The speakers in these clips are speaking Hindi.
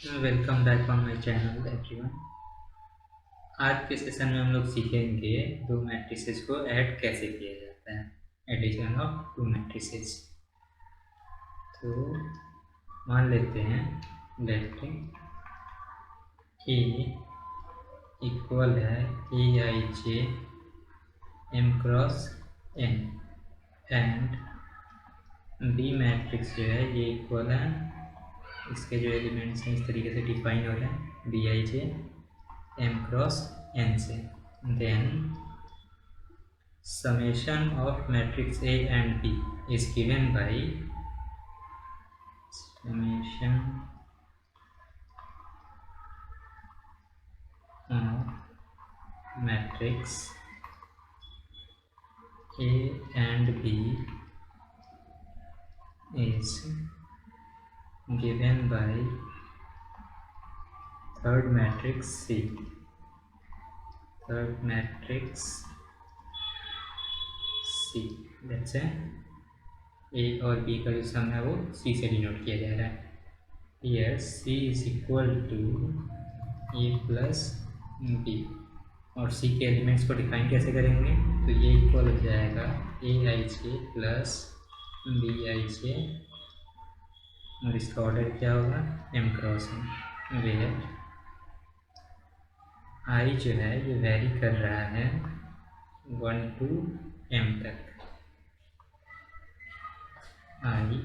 Welcome back on my channel everyone. आज के सेशन में हम लोग सीखेंगे दो मैट्रिसेस को ऐड कैसे किया जाता है, एडिशन ऑफ टू मैट्रिसेस। तो मान लेते हैं लेट ए इक्वल है A I J M cross N and B matrix जो है ये इक्वल है, इसके जो एलिमेंट्स हैं इस तरीके से डिफाइन हो रहे हैं B I J M cross N से। Then summation of matrix A and B is given by summation of matrix A and B is given by third matrix C. Third matrix C, that's A और B का जो सम है वो C से डिनोट किया जा रहा है। Here C is equal to A plus B और C के एलिमेंट्स को डिफाइन कैसे करेंगे, तो ये इक्वल हो जाएगा ए I J plus B I जे और इसका ऑर्डर क्या होगा m cross m, where I जो है ये वेरी कर रहा है 1 to m तक। आई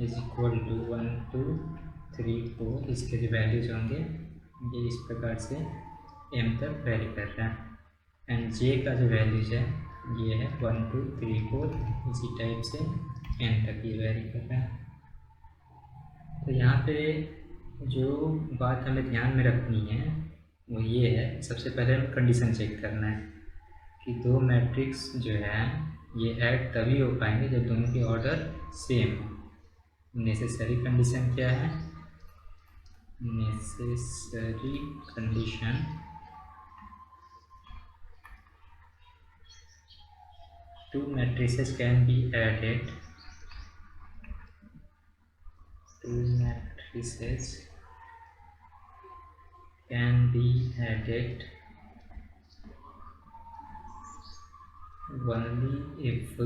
इज इक्वल टू 1 2 3 4, इसके जो वैल्यूज होंगे ये इस प्रकार से m तक वेरी कर रहा है। एंड j का जो वैल्यूज है ये है 1 2 3 4, इसी टाइप से n तक ये वेरी कर रहा है। तो यहाँ पे जो बात हमें ध्यान में रखनी है वो ये है, सबसे पहले हमें कंडीशन चेक करना है कि दो मैट्रिक्स जो है ये ऐड तभी हो पाएंगे जब दोनों के ऑर्डर सेम हो। नेसेसरी कंडीशन क्या है, necessary condition two matrices can be added, two matrices can be added only if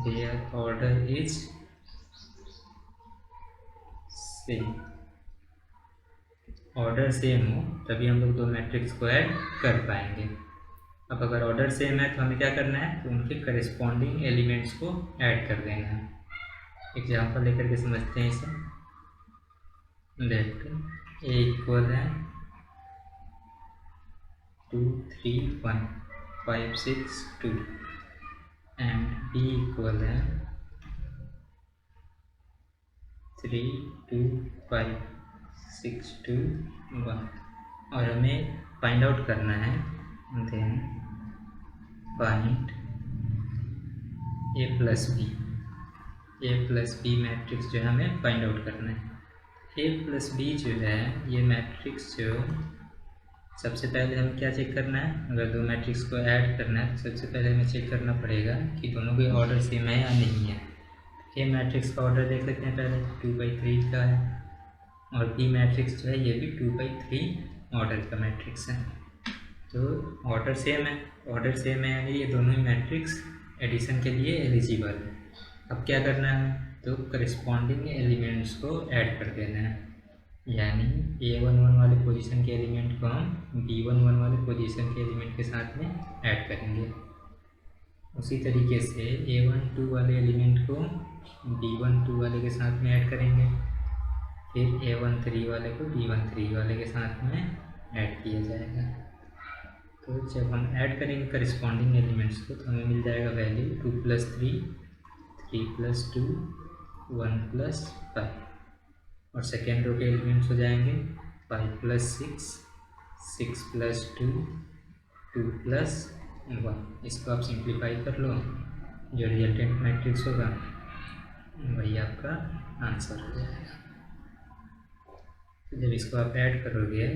their order is same. Order same हो तभी हम लोग दो मैट्रिक्स को ऐड कर पाएंगे। अब अगर ऑर्डर सेम है तो हमें क्या करना है, तो उनके करस्पॉन्डिंग एलिमेंट्स को ऐड कर देना है। एग्जाम्पल लेकर के समझते हैं इसे। लेट ए इक्वल है 2 3 1 5 6 2 एंड बी इक्वल है 3 2 5 6 2 1 और हमें फाइंड आउट करना है। देन फाइंड ए प्लस बी मैट्रिक्स जो है हमें फाइंड आउट करना है। ए प्लस बी जो है ये मैट्रिक्स जो सबसे पहले हमें क्या चेक करना है, अगर दो मैट्रिक्स को ऐड करना है तो सबसे पहले हमें चेक करना पड़ेगा कि दोनों के ऑर्डर सेम है या नहीं है। ए मैट्रिक्स का ऑर्डर देख लेते हैं पहले, 2/3 का है और बी मैट्रिक्स जो है ये भी 2/3 ऑर्डर का मैट्रिक्स है। तो ऑर्डर सेम है यानी ये दोनों ही मैट्रिक्स एडिशन के लिए एलिजिबल है। अब क्या करना है, तो करस्पॉन्डिंग एलिमेंट्स को ऐड कर देना है, यानी A11 वाले पोजीशन के एलिमेंट को हम B11 वाले पोजीशन के एलिमेंट के साथ में ऐड करेंगे। उसी तरीके से A12 वाले एलिमेंट को B12 वाले के साथ में ऐड करेंगे, फिर A13 वाले को B13 वाले के साथ में ऐड किया जाएगा। तो जब हम ऐड करेंगे करस्पॉन्डिंग एलिमेंट्स को तो हमें मिल जाएगा वैल्यू 2 + 3 3 + 2 1 + 5 और सेकेंड रो के एलिमेंट्स हो जाएंगे 5 + 6 6 + 2 2 + 1। इसको आप सिंप्लीफाई कर लो, जो रिजल्टेंट मैट्रिक्स होगा वही आपका आंसर हो जाएगा। तो जब इसको आप ऐड करोगे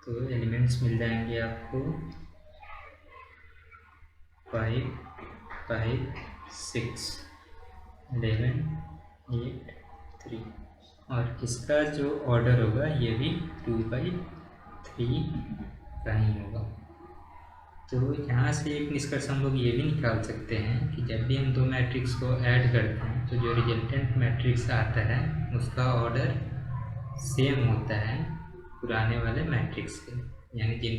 तो एलिमेंट्स मिल जाएंगे आपको 5 5 6 11 8 3 और इसका जो ऑर्डर होगा ये भी 2/3 का ही होगा। तो यहाँ से एक निष्कर्ष हम लोग ये भी निकाल सकते हैं कि जब भी हम दो मैट्रिक्स को ऐड करते हैं तो जो रिजल्टेंट मैट्रिक्स आता है उसका ऑर्डर सेम होता है पुराने वाले मैट्रिक्स के, यानी जिन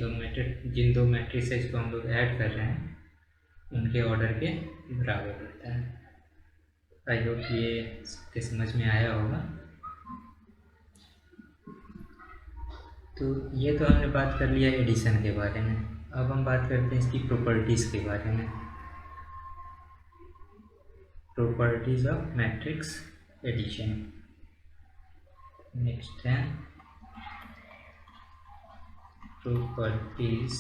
दो मैट्रिक्स को हम लोग ऐड कर रहे हैं उनके ऑर्डर के बराबर होता है। आई होप ये सबके समझ में आया होगा। तो ये तो हमने बात कर लिया एडिशन के बारे में। अब हम बात करते हैं इसकी प्रॉपर्टीज़ के बारे में। Properties of matrix addition. Next है properties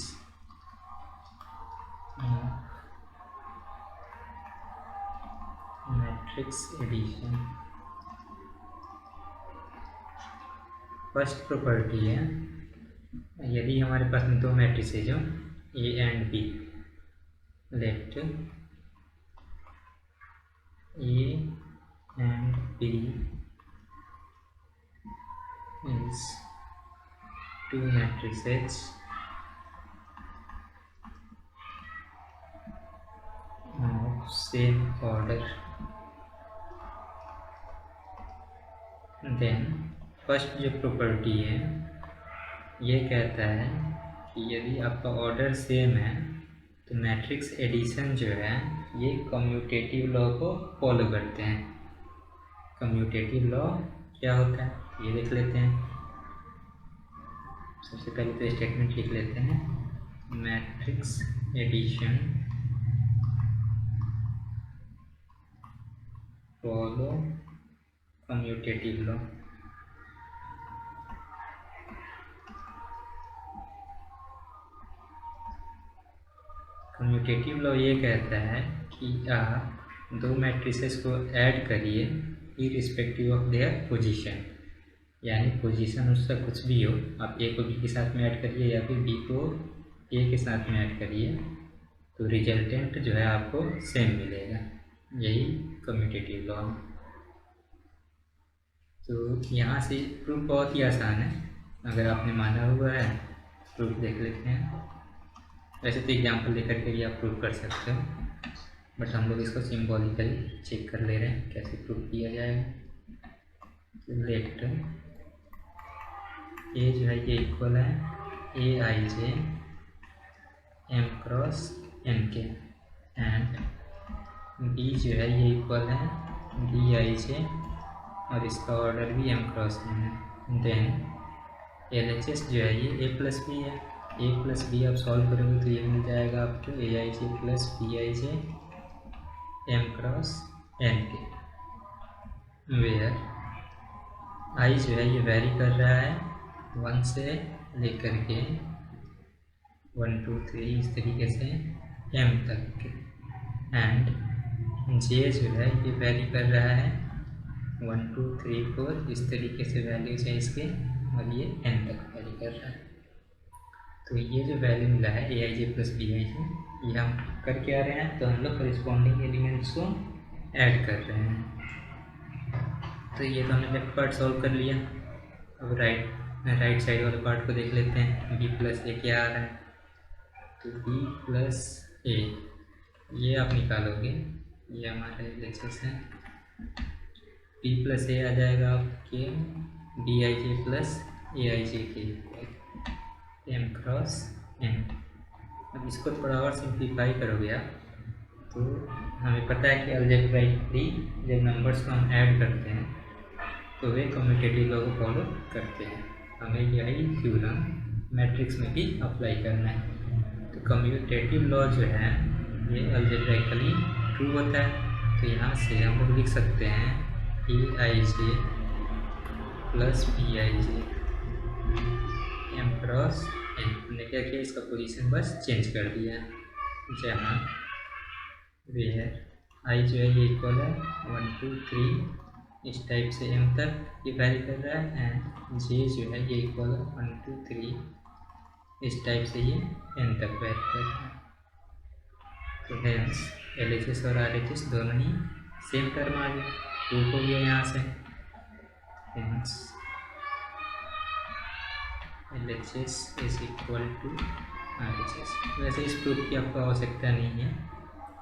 matrix addition. First property है, यदि हमारे पास में दो मैट्रिक्स है जो A and B, let A and B is two matrices of same order, then first जो प्रॉपर्टी है ये कहता है कि यदि आपका ऑर्डर सेम है तो मैट्रिक्स एडिशन जो है ये कम्यूटेटिव लॉ को फॉलो करते हैं। कम्यूटेटिव लॉ क्या होता है ये देख लेते हैं। सबसे पहले तो स्टेटमेंट लिख लेते हैं, matrix addition follow commutative law. Commutative law ये कहता है कि आप दो मैट्रिसेस को ऐड करिए इर्रिस्पेक्टिव ऑफ देयर पोजीशन, यानी पोजीशन उसका कुछ भी हो, आप ए को बी के साथ में ऐड करिए या फिर बी को ए के साथ में ऐड करिए तो रिजल्टेंट जो है आपको सेम मिलेगा। यही कम्यूटेटिव लॉ। तो यहाँ से प्रूफ बहुत ही आसान है, अगर आपने माना हुआ है प्रूफ देख लेते हैं। वैसे तो एग्जाम्पल लेकर के भी आप प्रूफ कर सकते हो, बट हम लोग इसको सिम्बॉलिकली चेक कर ले रहे हैं कैसे प्रूफ किया जाएगा। तो लेट ए जो है ये इक्वल है A I J M cross N के, एंड बी जो है ये इक्वल है बी आई जे और इसका ऑर्डर भी एम क्रॉस एन है। देन एल एच एस जो है ये ए प्लस बी है। ए प्लस बी आप सॉल्व करोगे तो ये मिल जाएगा आपको A I J plus B I J M cross N के, वेयर आई जो है ये वेरी कर रहा है 1 से लेकर के 1 2 3 इस तरीके से m तक के, एंड जे जो है ये वेरी कर रहा है 1 2 3 4 इस तरीके से वैल्यूज है इसके, और ये n तक वेरी कर रहा है। तो ये जो वैल्यू मिला है A I J plus B I जे, ये हम कर के आ रहे हैं, तो हम लोग करिस्पॉन्डिंग एलिमेंट्स को ऐड कर रहे हैं। तो ये तो हमने लेफ्ट पार्ट सॉल्व कर लिया। अब राइट साइड वाले पार्ट को देख लेते हैं। बी प्लस ए क्या आ रहा है, तो बी प्लस ए ये आप निकालोगे, ये हमारा एल है। बी प्लस ए आ जाएगा आपके B I J plus A I जे के एम क्रॉस एन। अब इसको थोड़ा और सिंप्लीफाई करोगे आप तो हमें पता है कि अलजेब्राइकली जब नंबर्स को हम ऐड करते हैं तो वे कम्यूटेटिव लॉ को फॉलो करते हैं। हमें यही थ्योरम मैट्रिक्स में भी अप्लाई करना है। तो कम्यूटेटिव लॉ जो है ये अलजेब्राइकली ट्रू होता है। तो यहाँ से हम लोग लिख सकते हैं A I J plus B I J M cross N. हमने क्या किया, इसका पोजीशन बस चेंज कर दिया, जहाँ वेयर आई जो है ये इक्वल है 1 2 3 इस टाइप से एम तक ये वैरी कर रहा है, एंड जे जो है ये इक्वल है 1 2 3 इस टाइप से ये एन तक वैरी कर रहा है। तो हेंस एल एच एस और आर एच एस दोनों ही सेम टर्म आ गए, प्रूफ हो गया यहाँ से। hence LHS is equal to RHS। वैसे इस प्रूफ की आपको आवश्यकता नहीं है,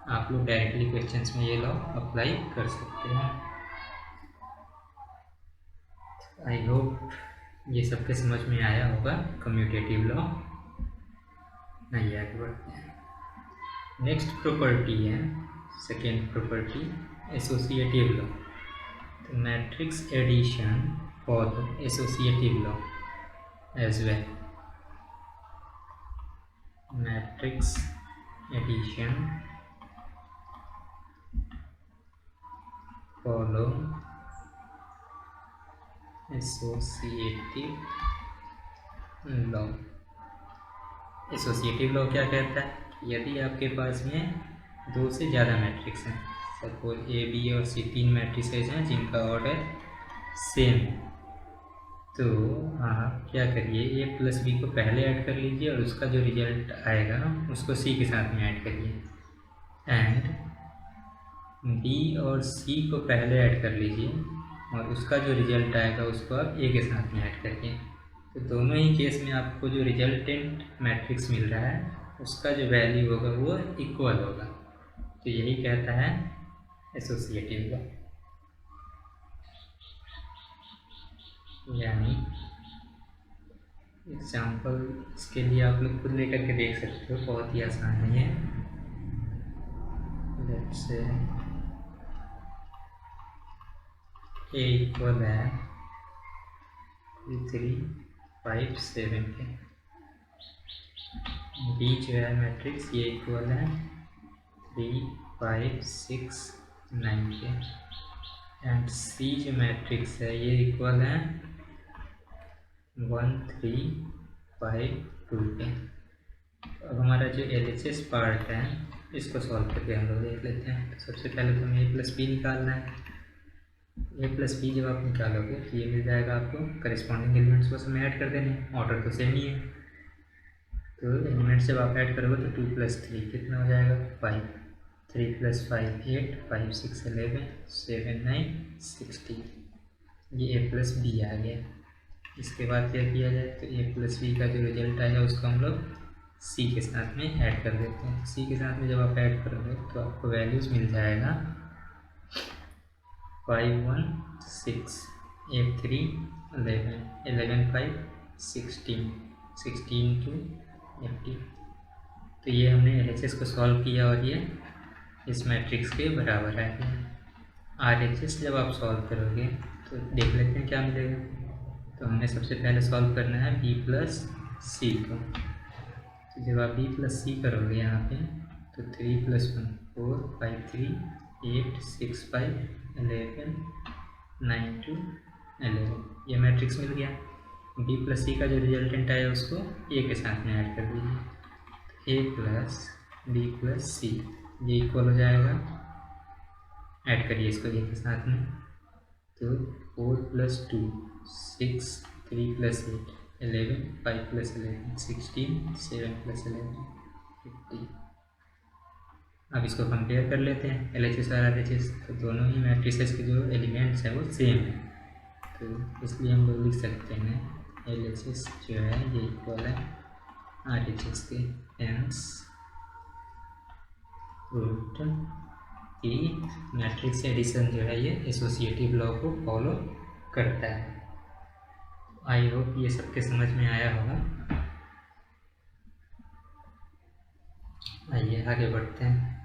आप लोग डायरेक्टली क्वेश्चंस में ये लॉ अप्लाई कर सकते हैं। आई होप ये सबके समझ में आया होगा कम्यूटेटिव लॉ। आइए आगे बढ़ते हैं। नेक्स्ट प्रॉपर्टी है, सेकेंड प्रॉपर्टी, एसोसिएटिव लॉ। तो matrix addition follow associative law as well. Matrix addition follow associative law. Associative law क्या कहता है? यदि आपके पास में दो से ज़्यादा मैट्रिक्स हैं, सपोज ए बी और सी, तीन मैट्रिसेज हैं जिनका ऑर्डर सेम है, तो आप क्या करिए, ए प्लस बी को पहले ऐड कर लीजिए और उसका जो रिजल्ट आएगा उसको सी के साथ में ऐड करिए, एंड बी और सी को पहले ऐड कर लीजिए और उसका जो रिजल्ट आएगा उसको आप ए के साथ में ऐड करिए। तो दोनों ही केस में आपको जो रिजल्टेंट मैट्रिक्स मिल रहा है उसका जो वैल्यू होगा वो इक्वल होगा। तो यही कहता है एसोसिएटिव लॉ। यानी एग्जाम्पल इसके लिए आप लोग खुद लेकर के देख सकते हो, बहुत ही आसान है ये। लेट्स से ए इक्वल है 3 5 7 के, बी जो है मैट्रिक्स ये इक्वल है 3 5 6 9 के, एंड सी जो मैट्रिक्स है ये इक्वल है 1 3 5 2 के। अब हमारा जो LHS पार्ट है इसको सॉल्व करके हम लोग देख लेते हैं। तो सबसे पहले तो हमें ए प्लस बी निकालना है। ए प्लस बी जब आप निकालोगे तो ये मिल जाएगा आपको, करिस्पॉन्डिंग एलिमेंट्स बस हमें ऐड कर देने हैं, ऑर्डर तो सेम ही है। तो एलिमेंट्स जब आप ऐड करोगे तो 2 + 3 कितना हो जाएगा 5, 3 + 5 8, 5 6 11, 7 9 16। ये ए प्लस बी आ गया। इसके बाद क्या किया जाए, तो ए प्लस बी का जो रिजल्ट आएगा उसको हम लोग सी के साथ में ऐड कर देते हैं। सी के साथ में जब आप ऐड करोगे तो आपको वैल्यूज़ मिल जाएगा 5 1 6, 8 3 11, 11 5 16, 16 2 80। तो ये हमने LHS को सॉल्व किया और ये इस मैट्रिक्स के बराबर आ गया। RHS जब आप सॉल्व करोगे तो देख लेते हैं क्या मिलेगा। तो हमें सबसे पहले सॉल्व करना है B + C को। तो जब आप B + C करोगे यहाँ पे तो 3 + 1 4 5 3 8 6 5 11 9 2 11, ये मैट्रिक्स मिल गया। B + C का जो रिजल्टेंट आया उसको A के साथ में ऐड कर दीजिए। A + B + C ये इक्वल हो जाएगा, ऐड करिए इसको A के साथ में। तो 4 + 2 6, 3 + 8 11, 5 + 11 16, 7 + 11 50। अब इसको कंपेयर कर लेते हैं LHS और RHS। तो दोनों ही मैट्रिसेस के जो एलिमेंट्स हैं वो सेम है, तो इसलिए हम लोग लिख सकते हैं LHS जो है ये इक्वल है RHS के। हेंस रूट की मैट्रिक्स एडिशन जो है ये एसोसिएटिव लॉ को फॉलो करता है। आई होप ये सबके समझ में आया होगा। आइए आगे बढ़ते हैं।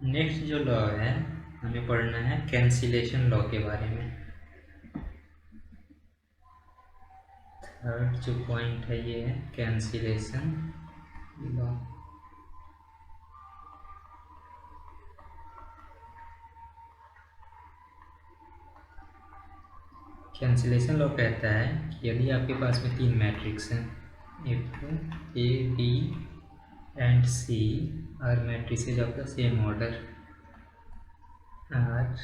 नेक्स्ट जो लॉ है हमें पढ़ना है कैंसिलेशन लॉ के बारे में। थर्ड जो पॉइंट है ये है कैंसिलेशन लॉ। कैंसिलेशन लॉ कहता है कि यदि आपके पास में तीन मैट्रिक्स हैं, if A B and C are matrices of the same order, are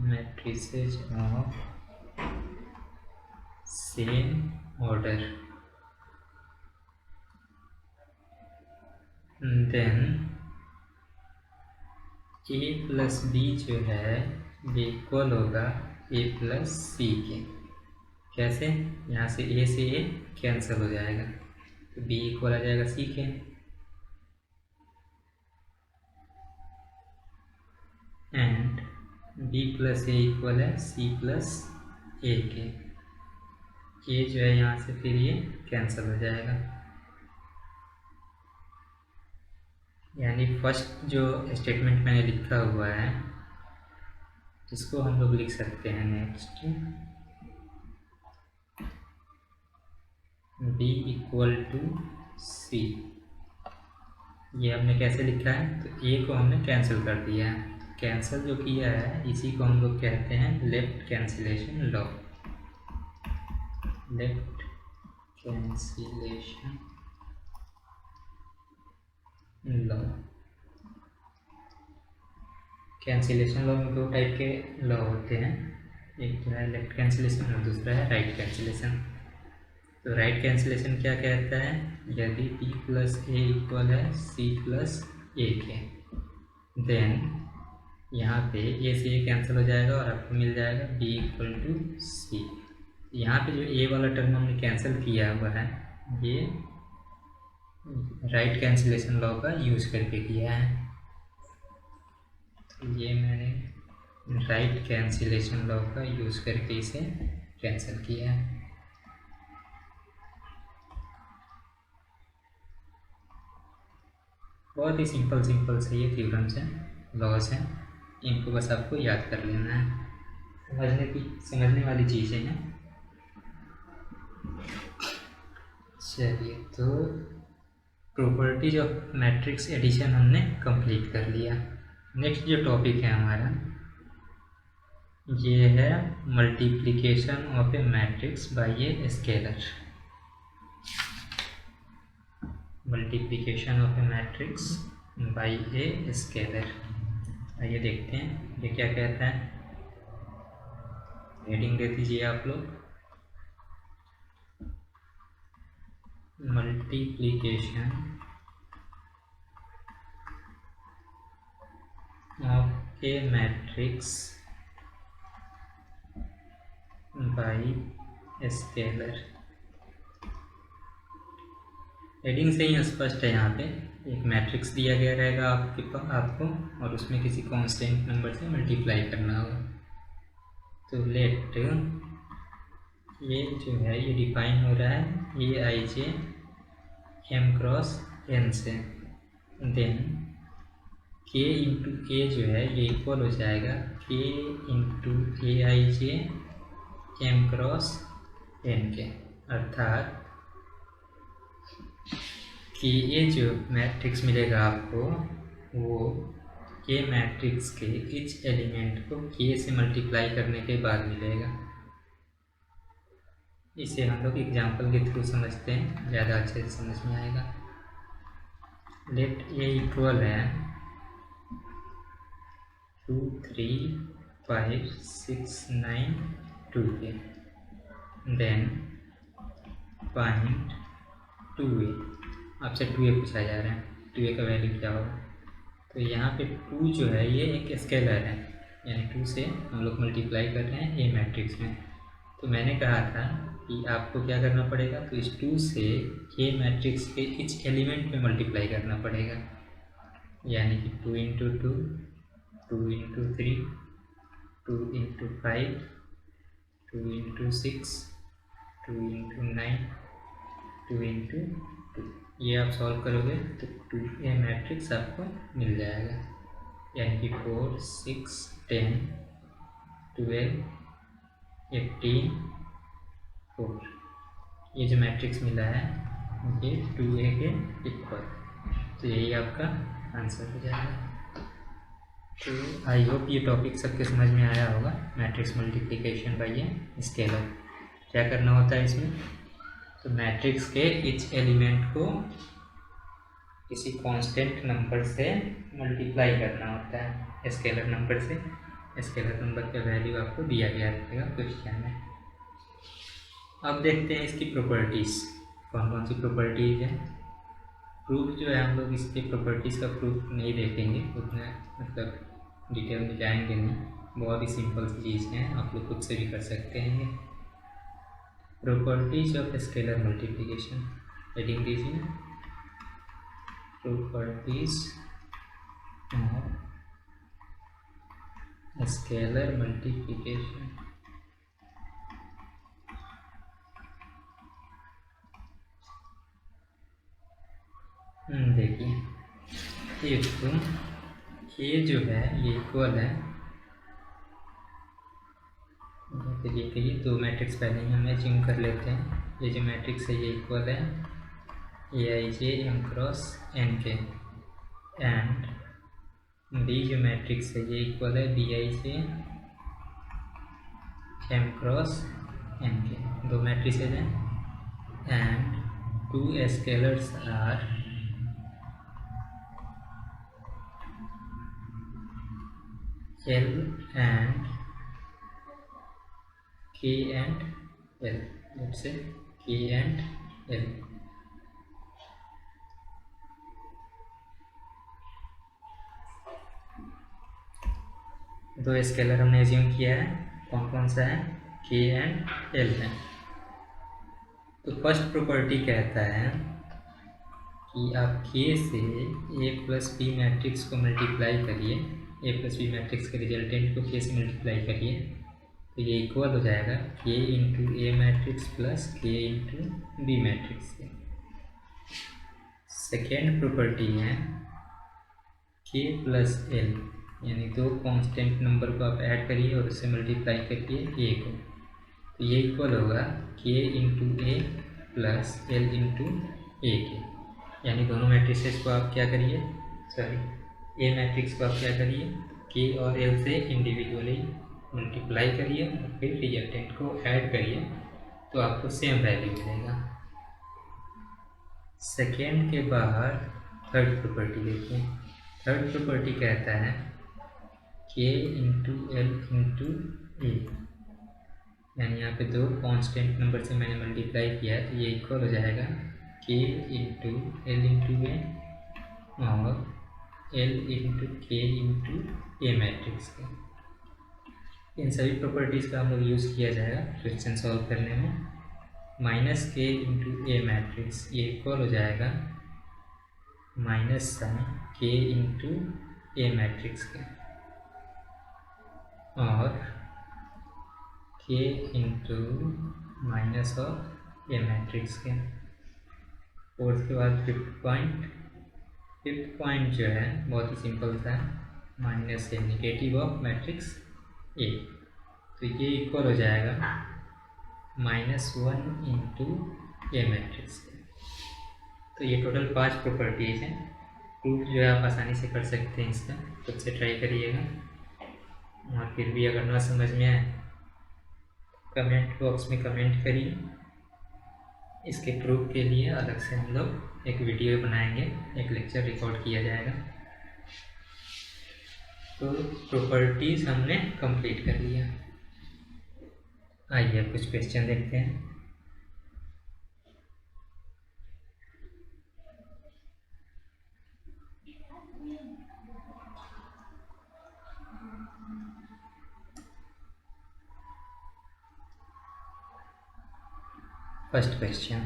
matrices of same order. Then A plus B जो है ये इक्वल होगा ए प्लस सी के। कैसे? यहाँ से ए कैंसिल हो जाएगा तो बी इक्वल आ जाएगा सी के। And B plus A equal है सी प्लस ए के। ये जो है यहाँ से फिर ये कैंसिल हो जाएगा। यानी फर्स्ट जो स्टेटमेंट मैंने लिखा हुआ है इसको हम लोग लिख सकते हैं नेक्स्ट b इक्वल टू सी। ये हमने कैसे लिखा है? तो a को हमने कैंसिल कर दिया है। कैंसिल जो किया है इसी को हम लोग कहते हैं left cancellation law. Left cancellation law. Cancellation law में दो टाइप के लॉ होते हैं, एक जो है लेफ्ट कैंसिलेशन और दूसरा है राइट कैंसिलेशन। तो राइट कैंसिलेशन क्या कहता है? यदि p प्लस ए इक्वल है c प्लस ए के, देन यहाँ पे ए से ए कैंसिल हो जाएगा और आपको मिल जाएगा b इक्वल टू सी। यहाँ पे जो ए वाला टर्म हमने कैंसिल किया हुआ है ये राइट कैंसिलेशन लॉ का यूज करके किया है। तो ये मैंने राइट कैंसिलेशन लॉ का यूज करके इसे कैंसिल किया है। बहुत ही सिंपल से ये थ्योरम्स हैं, लॉज हैं, इनको बस आपको याद कर लेना है। समझने वाली चीज़ें हैं। चलिए, तो प्रॉपर्टीज ऑफ मैट्रिक्स एडिशन हमने कंप्लीट कर लिया। नेक्स्ट जो टॉपिक है हमारा ये है multiplication of A matrix bye a scalar. Multiplication of A matrix bye a scalar. आइए देखते हैं ये क्या कहता है। हेडिंग दे दीजिए आप लोग, multiplication of A matrix bye scalar. Heading से ही स्पष्ट है। यहाँ पे एक मैट्रिक्स दिया गया रहेगा आपको और उसमें किसी कांस्टेंट नंबर से मल्टीप्लाई करना होगा। तो लेट ये जो है ये डिफाइन हो रहा है A I J M cross N से। देन के इंटू ए जो है ये इक्वल हो जाएगा के into A I J M cross N के। अर्थात कि ये जो मैट्रिक्स मिलेगा आपको वो के मैट्रिक्स के इच एलिमेंट को के से मल्टीप्लाई करने के बाद मिलेगा। इसे हम लोग एग्जाम्पल के थ्रू समझते हैं, ज़्यादा अच्छे से समझ में आएगा। लेट ए इक्वल है 2 3 5 6 9 2 के। Then find 2a। आपसे 2a पूछा जा रहा है, 2a का वैल्यू क्या होगा। तो यहाँ पे 2 जो है ये एक स्केलर है, यानी 2 से हम लोग मल्टीप्लाई कर रहे हैं ए मैट्रिक्स में। तो मैंने कहा था कि आपको क्या करना पड़ेगा, तो इस 2 से ए मैट्रिक्स के इच एलिमेंट में मल्टीप्लाई करना पड़ेगा। यानी कि 2 into 2, 2 into 3, 2 into 5, 2 into 6, 2 into 9, 2 into 2। ये आप सॉल्व करोगे तो 2a मैट्रिक्स आपको मिल जाएगा। यानी कि 4 6 10 12 18 4। ये जो मैट्रिक्स मिला है ये 2a के इक्वल, तो यही आपका आंसर हो जाएगा। तो आई होप ये टॉपिक सबके समझ में आया होगा। Matrix multiplication bye a scalar क्या करना होता है इसमें, तो मैट्रिक्स के इच एलिमेंट को किसी कांस्टेंट नंबर से मल्टीप्लाई करना होता है स्केलर नंबर से। स्केलर नंबर का वैल्यू आपको दिया गया रहेगा क्वेश्चन में। अब देखते हैं इसकी प्रॉपर्टीज़, कौन कौन सी प्रॉपर्टीज़ हैं। प्रूफ जो है हम लोग इसके प्रॉपर्टीज़ का प्रूफ नहीं देखेंगे, उतना मतलब डिटेल में जाएंगे नहीं, बहुत ही सिंपल सी चीज़ हैं, आप लोग खुद से भी कर सकते हैं। Properties of scalar multiplication, heading दीजिए प्रॉपर्टीज ऑफ स्केलर मल्टीप्लिकेशन। देखिए इफ ये जो है ये इक्वल है, देखिए दो मैट्रिक्स पहले ही हम एज्यूम कर लेते हैं। ये जो मैट्रिक्स है ये इक्वल है Aij m क्रॉस n के, एंड डी जो मैट्रिक्स है ये इक्वल है Bij m क्रॉस n के, दो मैट्रिसेज हैं, and two scalars are L and K and L, let's say K and L। दो स्केलर हमने एज्यूम किया है, कौन कौन सा है, K and L है। तो फर्स्ट प्रॉपर्टी कहता है कि आप K से A प्लस बी मैट्रिक्स को मल्टीप्लाई करिए, A प्लस बी मैट्रिक्स के रिजल्टेंट को K से मल्टीप्लाई करिए, तो ये इक्वल हो जाएगा K into A matrix plus K into B matrix के। सेकेंड प्रॉपर्टी है K प्लस L, यानी दो कांस्टेंट नंबर को आप ऐड करिए और उससे मल्टीप्लाई करिए A को, तो ये इक्वल होगा K इंटू ए प्लस L इंटू ए के, यानी दोनों मैट्रिसेस को आप क्या करिए, सॉरी ए मैट्रिक्स को आप क्या करिए, K और L से इंडिविजुअली मल्टीप्लाई करिए और फिर रिजल्टेंट को ऐड करिए, तो आपको सेम वैल्यू मिलेगा। सेकेंड के बाद थर्ड प्रॉपर्टी देखिए, थर्ड प्रॉपर्टी कहता है K इंटू एल इंटू ए, यानी यहाँ पे दो कांस्टेंट नंबर से मैंने मल्टीप्लाई किया है, तो ये इक्वल हो जाएगा K इंटू एल इंटू ए और L into K into A matrix के। इन सभी प्रॉपर्टीज़ का हम लोग यूज़ किया जाएगा क्वेश्चन सॉल्व करने में। Minus K into A matrix ये इक्वल हो जाएगा minus sign K into A matrix के, और K into minus of A matrix के। फोर्थ के बाद फिफ्थ पॉइंट जो है बहुत ही सिंपल था, minus A negative of matrix A, तो ये इक्वल हो जाएगा -1 इंटू ए मैट्रिक्स के। तो ये टोटल 5 प्रॉपर्टीज़ हैं। प्रूफ जो है आप आसानी से कर सकते हैं, इसका खुद से ट्राई करिएगा, और फिर भी अगर ना समझ में आए कमेंट बॉक्स में कमेंट करिए। इसके प्रूफ के लिए अलग से हम लोग एक वीडियो बनाएंगे, एक लेक्चर रिकॉर्ड किया जाएगा। तो प्रॉपर्टीज़ हमने कंप्लीट कर लिया। आइए कुछ क्वेश्चन देखते हैं। फर्स्ट क्वेश्चन,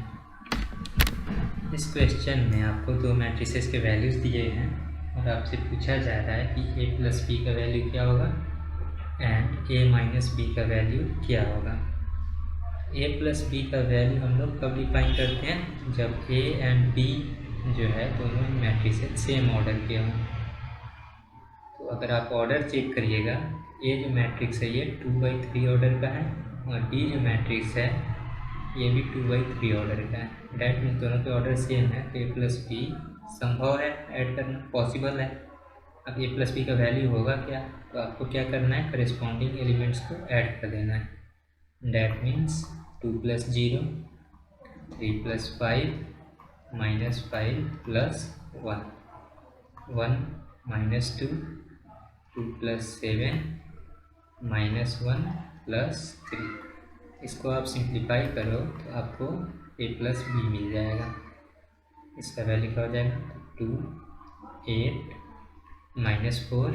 इस क्वेश्चन में आपको दो मैट्रिसेस के वैल्यूज़ दिए हैं और आपसे पूछा जा रहा है कि a प्लस बी का वैल्यू क्या होगा एंड a माइनस बी का वैल्यू क्या होगा। a प्लस बी का वैल्यू हम लोग कब डिफाइन करते हैं, जब a एंड b जो है दोनों मैट्रिसेस सेम ऑर्डर के हों। तो अगर आप ऑर्डर चेक करिएगा, a जो मैट्रिक्स है ये 2/3 ऑर्डर का है और b जो मैट्रिक्स है ये भी 2/3 ऑर्डर का है। डैट मीन्स दोनों के ऑर्डर सेम है, तो a प्लस बी संभव है ऐड करना, पॉसिबल है। अब a प्लस बी का वैल्यू होगा क्या, तो आपको क्या करना है, करेस्पॉन्डिंग एलिमेंट्स को ऐड कर देना है। That means 2 + 0, 3 + 5, -5 + 1, 1 - 2, 2 + 7, -1 + 3। इसको आप सिंप्लीफाई करो तो आपको ए प्लस बी मिल जाएगा। इसका वैल्यू क्या हो जाएगा, 2 8 -4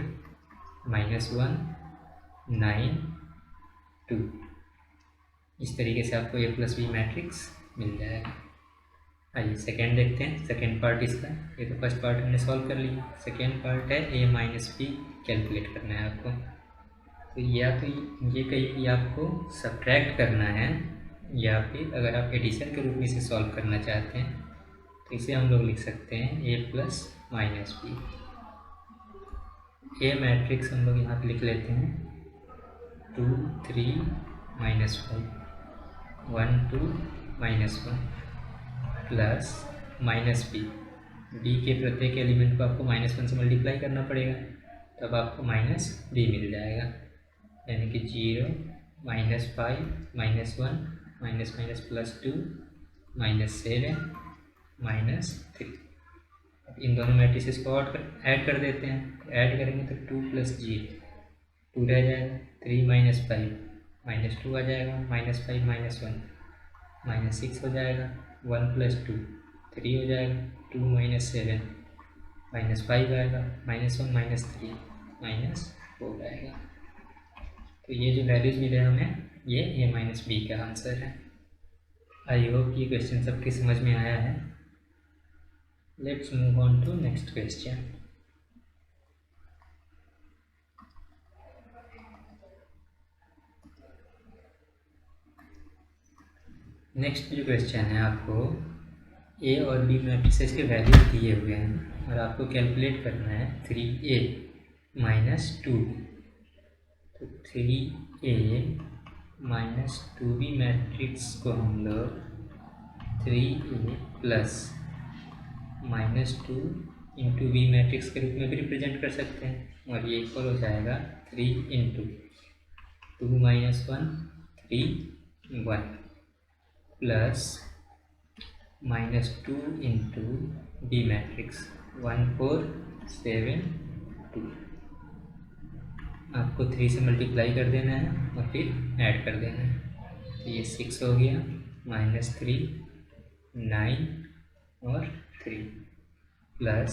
-1 9 2। इस तरीके से आपको ए प्लस बी मैट्रिक्स मिल जाएगा। आइए सेकेंड देखते हैं, सेकेंड पार्ट इसका। ये तो फर्स्ट पार्ट हमने सॉल्व कर लिया, सेकेंड पार्ट है ए माइनस बी कैलकुलेट करना है आपको। तो या तो ये कहिए कि आपको सब्ट्रैक्ट करना है, या फिर अगर आप एडिशन के रूप में इसे सॉल्व करना चाहते हैं तो इसे हम लोग लिख सकते हैं ए प्लस माइनस बी। ए मैट्रिक्स हम लोग यहाँ पे लिख लेते हैं 2 3 -5 1 2 -1 प्लस माइनस बी। बी के प्रत्येक एलिमेंट को आपको -1 से मल्टीप्लाई करना पड़ेगा, तब आपको माइनस बी मिल जाएगा। यानी कि 0 -5 -1 माइनस माइनस +2 -7 -3। अब इन दोनों मैट्रिसेस को ऐड कर देते हैं। ऐड करेंगे तो 2 + 0 2 रह जाएगा, 3 - 5 -2 आ जाएगा, -5 -1 -6 हो जाएगा, 1 + 2 3 हो जाएगा, 2 - 7 -5 आएगा, -1 -3 -4 आएगा। तो ये जो वैल्यूज मिले हमें, ये ए माइनस बी का आंसर है। आई होप ये क्वेश्चन सबके समझ में आया है। Let's move on to next question. Next जो क्वेश्चन है, आपको ए और बी मैट्रिसेस के वैल्यू दिए हुए हैं और आपको कैलकुलेट करना है 3a - 2b। तो 3a - 2b मैट्रिक्स को हम लोग 3a plus -2 into B matrix के रूप में भी रिप्रेजेंट कर सकते हैं, और ये इक्वल हो जाएगा 3 into 2 - 1 3 1 plus -2 into B matrix 1 4 7 2। आपको 3 से मल्टीप्लाई कर देना है और फिर ऐड कर देना है। तो ये 6 हो गया, -3 9 और 3 प्लस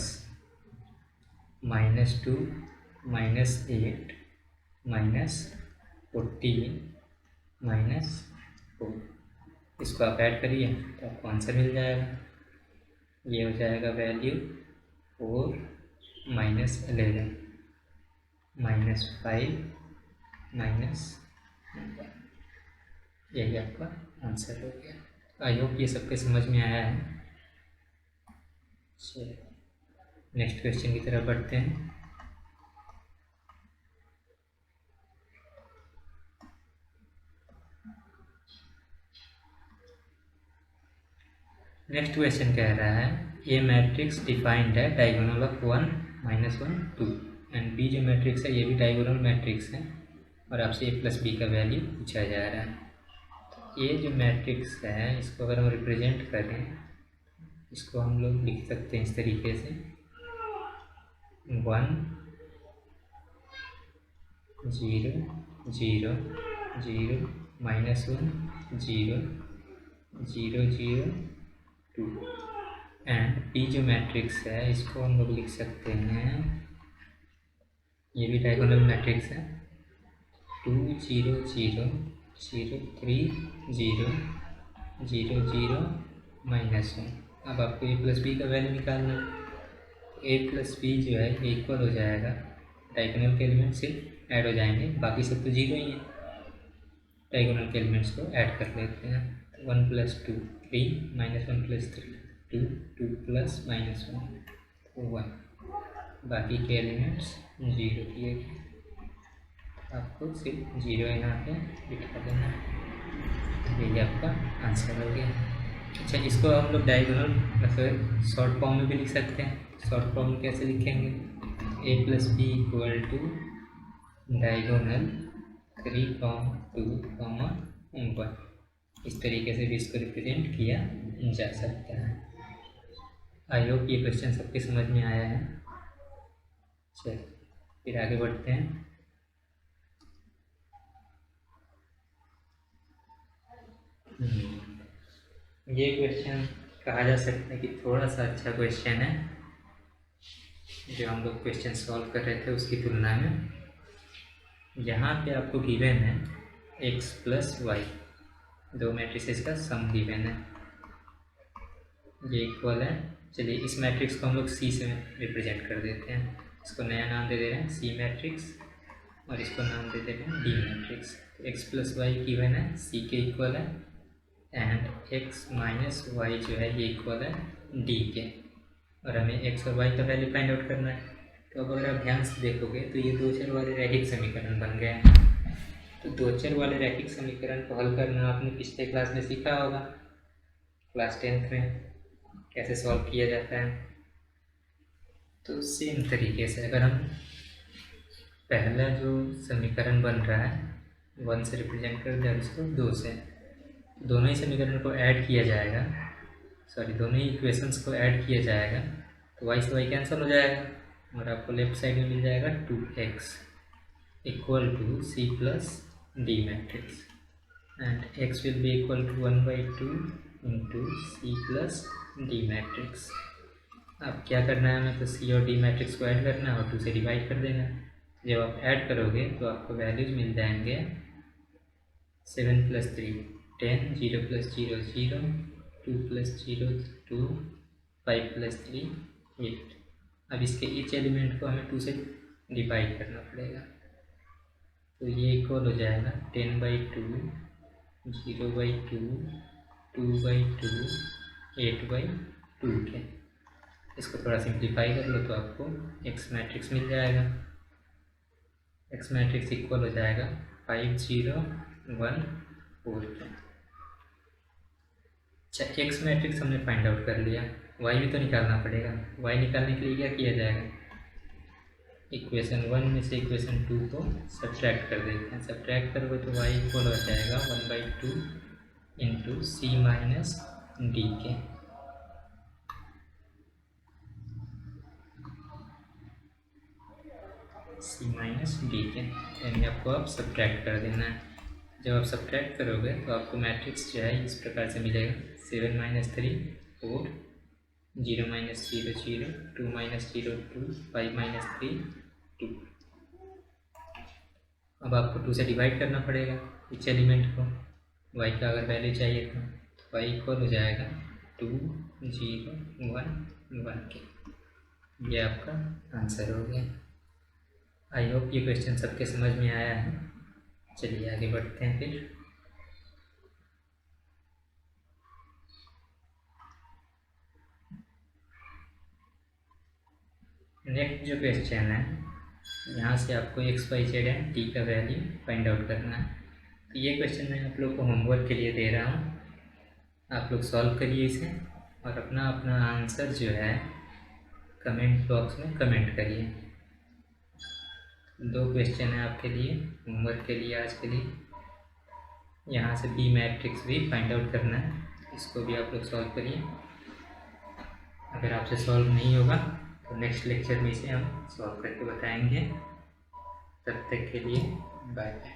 -2 -8 -14 -4। इसको आप ऐड करिए तो आपको आंसर मिल जाएगा। ये हो जाएगा वैल्यू 4 -11 -5 यही आपका आंसर हो गया। आई होप ये सबके समझ में आया है। चलिए नेक्स्ट क्वेश्चन की तरफ बढ़ते हैं। नेक्स्ट क्वेश्चन कह रहा है ए मैट्रिक्स डिफाइंड है डायगोनल ऑफ 1 -1 2 एंड बी जो मैट्रिक्स है ये भी डायगोनल मैट्रिक्स है, और आपसे ए प्लस बी का वैल्यू पूछा जा रहा है। तो ये जो मैट्रिक्स है इसको अगर हम रिप्रेजेंट करें, इसको हम लोग लिख सकते हैं इस तरीके से 1 0 0 0 -1 0 0 0 2 एंड बी जो मैट्रिक्स है इसको हम लोग लिख सकते हैं, ये भी डायगोनल मैट्रिक्स है 2 0 0 0 3 0 0 0 -1। अब आपको ए प्लस बी का वैल्यू निकालना है। ए प्लस बी जो है इक्वल हो जाएगा, डायगोनल के एलिमेंट से ऐड हो जाएंगे, बाकी सब तो जीरो ही है। डायगोनल के एलिमेंट्स को ऐड कर लेते हैं। 1 + 2 3 -1 + 3 2 2 + -1 तो 1, बाकी के एलिमेंट्स जीरो किए गए। आपको सिर्फ जीरो यहाँ पे लिखा देना है। यही आपका आंसर हो गया। अच्छा, इसको हम लोग डायगोनल मतलब शॉर्ट फॉर्म में भी लिख सकते हैं। शॉर्ट फॉर्म में कैसे लिखेंगे, a + b = डायगोनल 3, 2, 1। इस तरीके से भी इसको रिप्रेजेंट किया जा सकता है। आई होप ये क्वेश्चन सबके समझ में आया है। चलिए फिर आगे बढ़ते हैं। ये क्वेश्चन कहा जा सकता है कि थोड़ा सा अच्छा क्वेश्चन है जो हम लोग क्वेश्चन सॉल्व कर रहे थे उसकी तुलना में। यहाँ पे आपको गिवन है x प्लस वाई, दो मैट्रिसेस का सम गिवन है, ये इक्वल है। चलिए इस मैट्रिक्स को हम लोग C से रिप्रेजेंट कर देते हैं। इसको नया नाम दे दे रहे हैं C मैट्रिक्स और इसको नाम दे दे रहे हैं D matrix. x plus y given है, C के इक्वल है, एंड x माइनस वाई जो है ये इक्वल है D के, और हमें x और y का वैल्यू फाइंड आउट करना है। तो अब अगर आप ध्यान से देखोगे तो ये दो चर वाले रैखिक समीकरण बन गए हैं। तो दो चर वाले रैखिक समीकरण को हल करना आपने पिछले क्लास में सीखा होगा, क्लास 10th में कैसे सॉल्व किया जाता है। तो सेम तरीके से अगर हम पहला जो समीकरण बन रहा है 1 से रिप्रेजेंट कर दें और इसको 2 से, दोनों ही समीकरण को ऐड किया जाएगा, दोनों ही इक्वेशंस को ऐड किया जाएगा, तो y से y कैंसिल हो जाएगा और आपको लेफ्ट साइड में मिल जाएगा 2x equal to C plus D matrix, and x will be equal to 1/2 into C plus D matrix. अब क्या करना है हमें, तो C और D मैट्रिक्स को ऐड करना है और 2 से डिवाइड कर देना है। जब आप ऐड करोगे तो आपको वैल्यूज मिल जाएंगे 7 + 3 10, 0 + 0 0, 2 + 0 2, 5 + 3 8। अब इसके ईच एलिमेंट को हमें 2 से डिवाइड करना पड़ेगा, तो ये इक्वल हो जाएगा 10/2, 0/2, 2/2, 8/2 के। इसको थोड़ा सिंप्लीफाई कर लो तो आपको x मैट्रिक्स मिल जाएगा। x मैट्रिक्स इक्वल हो जाएगा 5 0 1 4 के। अच्छा, x मैट्रिक्स हमने फाइंड आउट कर लिया, y भी तो निकालना पड़ेगा। y निकालने के लिए क्या किया जाएगा, इक्वेशन 1 में से इक्वेशन 2 को सब्ट्रैक्ट कर देते हैं। सब्ट्रैक्ट करोगे तो y इक्वल हो जाएगा 1/2 इंटू C माइनस D के। C माइनस D के यानी आपको अब सब्ट्रैक्ट कर देना है। जब आप सब्ट्रैक्ट करोगे तो आपको मैट्रिक्स जो है इस प्रकार से मिलेगा 7 - 3 4, 0 - 0 0, 2 - 0 2, 5 - 3 2। अब आपको 2 से डिवाइड करना पड़ेगा इस एलिमेंट को, y का अगर वैल्यू चाहिए तो y इक्वल हो जाएगा 2 0 1 1 के। ये आपका आंसर हो गया। आई होप ये क्वेश्चन सबके समझ में आया है। चलिए आगे बढ़ते हैं फिर। नेक्स्ट जो क्वेश्चन है, यहाँ से आपको x y z and t का वैल्यू फाइंड आउट करना है। तो ये क्वेश्चन मैं आप लोग को होमवर्क के लिए दे रहा हूँ, आप लोग सॉल्व करिए इसे और अपना अपना आंसर जो है कमेंट बॉक्स में कमेंट करिए। 2 क्वेश्चन है आपके लिए होमवर्क के लिए आज के लिए। यहाँ से B मैट्रिक्स भी फाइंड आउट करना है, इसको भी आप लोग सॉल्व करिए। अगर आपसे सॉल्व नहीं होगा तो नेक्स्ट लेक्चर में इसे हम सॉल्व करके बताएंगे। तब तक के लिए बाय बाय।